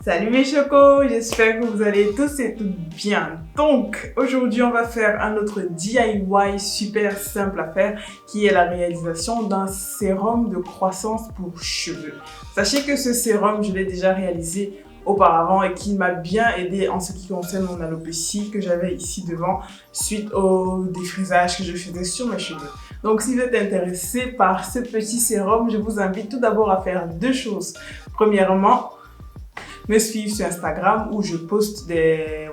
Salut mes chocos, j'espère que vous allez tous et toutes bien. Donc aujourd'hui on va faire un autre DIY super simple à faire qui est la réalisation d'un sérum de croissance pour cheveux. Sachez que ce sérum je l'ai déjà réalisé auparavant et qui m'a bien aidé en ce qui concerne mon alopécie que j'avais ici devant suite au défrisage que je faisais sur mes cheveux. Donc si vous êtes intéressé par ce petit sérum, je vous invite tout d'abord à faire deux choses. Premièrement, me suivre sur Instagram où je poste des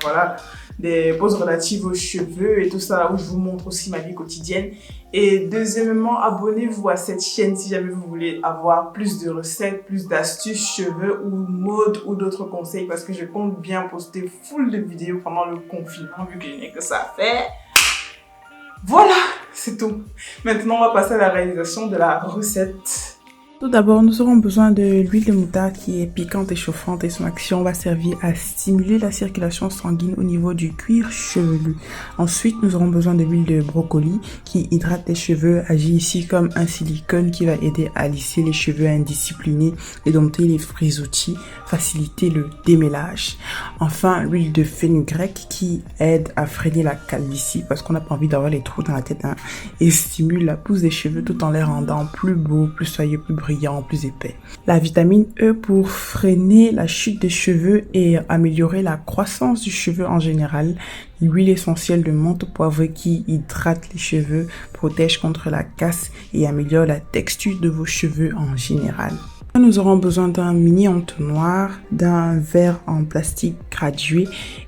posts relatifs aux cheveux et tout ça, où je vous montre aussi ma vie quotidienne. Et deuxièmement, abonnez-vous à cette chaîne si jamais vous voulez avoir plus de recettes, plus d'astuces cheveux ou mode ou d'autres conseils, parce que je compte bien poster full de vidéos pendant le confinement vu que je n'ai que ça à faire. Voilà, c'est tout. Maintenant, on va passer à la réalisation de la recette. Tout d'abord, nous aurons besoin de l'huile de moutarde qui est piquante et chauffante et son action va servir à stimuler la circulation sanguine au niveau du cuir chevelu. Ensuite, nous aurons besoin de l'huile de brocoli qui hydrate les cheveux, agit ici comme un silicone qui va aider à lisser les cheveux indisciplinés et dompter les frisottis, faciliter le démêlage. Enfin, l'huile de fenugrec qui aide à freiner la calvitie parce qu'on n'a pas envie d'avoir les trous dans la tête et stimule la pousse des cheveux tout en les rendant plus beaux, plus soyeux, plus brillant, plus épais. La vitamine E pour freiner la chute des cheveux et améliorer la croissance du cheveu en général. L'huile essentielle de menthe poivrée qui hydrate les cheveux, protège contre la casse et améliore la texture de vos cheveux en général. Nous aurons besoin d'un mini entonnoir, d'un verre en plastique gradué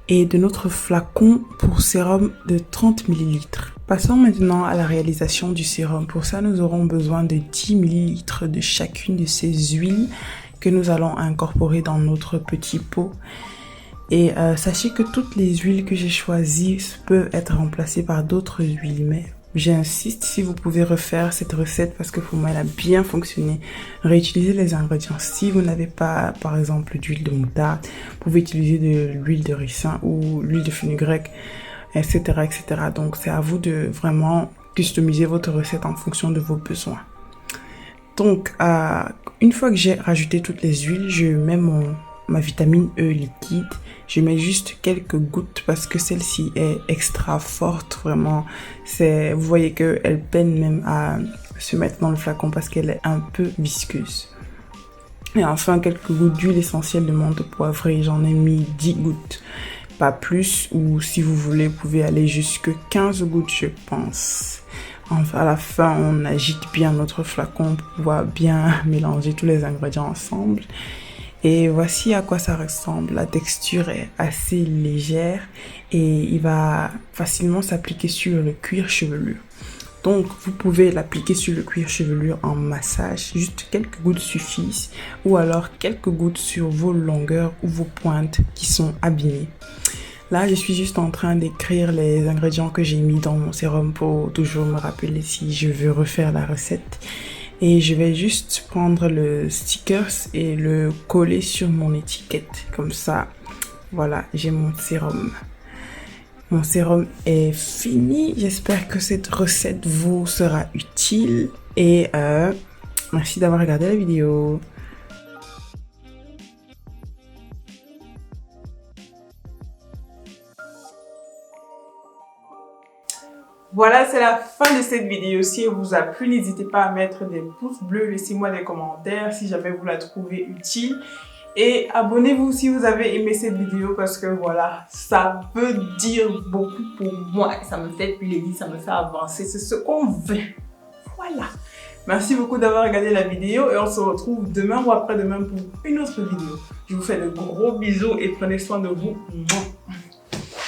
et de notre flacon pour sérum de 30 ml. Passons maintenant à la réalisation du sérum. Pour ça, nous aurons besoin de 10 ml de chacune de ces huiles que nous allons incorporer dans notre petit pot. Et sachez que toutes les huiles que j'ai choisies peuvent être remplacées par d'autres huiles, mais j'insiste si vous pouvez refaire cette recette parce que pour moi elle a bien fonctionné. Réutilisez les ingrédients. Si vous n'avez pas par exemple d'huile de moutarde, vous pouvez utiliser de l'huile de ricin ou l'huile de fenugrec, etc., etc. Donc c'est à vous de vraiment customiser votre recette en fonction de vos besoins. Donc une fois que j'ai rajouté toutes les huiles, je mets ma vitamine E liquide. Je mets juste quelques gouttes parce que celle-ci est extra forte, vraiment. Vous voyez qu'elle peine même à se mettre dans le flacon parce qu'elle est un peu visqueuse. Et enfin, quelques gouttes d'huile essentielle de menthe poivrée. J'en ai mis 10 gouttes, pas plus. Ou si vous voulez, vous pouvez aller jusque 15 gouttes, je pense. Enfin, à la fin, on agite bien notre flacon pour pouvoir bien mélanger tous les ingrédients ensemble. Et voici à quoi ça ressemble. La texture est assez légère et il va facilement s'appliquer sur le cuir chevelu. Donc, vous pouvez l'appliquer sur le cuir chevelu en massage. Juste quelques gouttes suffisent. Ou alors quelques gouttes sur vos longueurs ou vos pointes qui sont abîmées. Là, je suis juste en train d'écrire les ingrédients que j'ai mis dans mon sérum pour toujours me rappeler si je veux refaire la recette. Et je vais juste prendre le stickers et le coller sur mon étiquette. Comme ça, voilà, j'ai mon sérum. Mon sérum est fini. J'espère que cette recette vous sera utile. Et merci d'avoir regardé la vidéo. Voilà, c'est la fin de cette vidéo. Si elle vous a plu, n'hésitez pas à mettre des pouces bleus. Laissez-moi des commentaires si jamais vous la trouvez utile. Et abonnez-vous si vous avez aimé cette vidéo parce que voilà, ça veut dire beaucoup pour moi. Ça me fait plaisir, ça me fait avancer. C'est ce qu'on veut. Voilà. Merci beaucoup d'avoir regardé la vidéo et on se retrouve demain ou après-demain pour une autre vidéo. Je vous fais de gros bisous et prenez soin de vous.